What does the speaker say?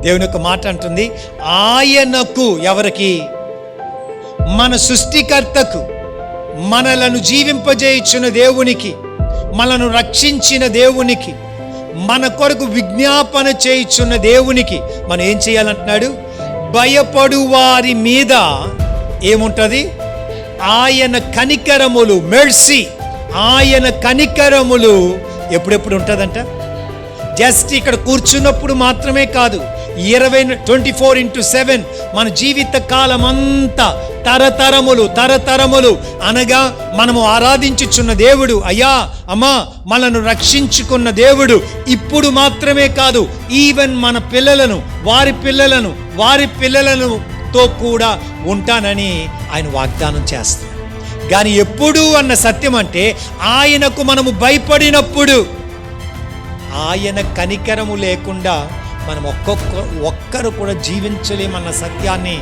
దేవుని యొక్క మాట అంటుంది, ఆయనకు, ఎవరికి? మన సృష్టికర్తకు, మనలను జీవింపజేయుచున్న దేవునికి, మనను రక్షించిన దేవునికి, మన కొరకు విజ్ఞాపన చేయుచున్న దేవునికి మనం ఏం చేయాలంటున్నాడు? భయపడు వారి మీద ఏముంటుంది? ఆయన కనికరములు, మెర్సీ, ఆయన కనికరములు ఎప్పుడెప్పుడు ఉంటుందంట? జస్ట్ ఇక్కడ కూర్చున్నప్పుడు మాత్రమే కాదు, 24/7 మన జీవిత కాలం అంతా, తరతరములు అనగా మనము ఆరాధించుచున్న దేవుడు, అయ్యా అమ్మా మనను రక్షించుకున్న దేవుడు ఇప్పుడు మాత్రమే కాదు, ఈవెన్ మన పిల్లలను, వారి పిల్లలతో కూడా ఉంటానని ఆయన వాగ్దానం చేస్తాడు. కానీ ఎప్పుడు అన్న సత్యం అంటే, ఆయనకు మనము భయపడినప్పుడు. ఆయన కనికరము లేకుండా మనం ఒక్కరు కూడా జీవించలేమన్న సత్యాన్ని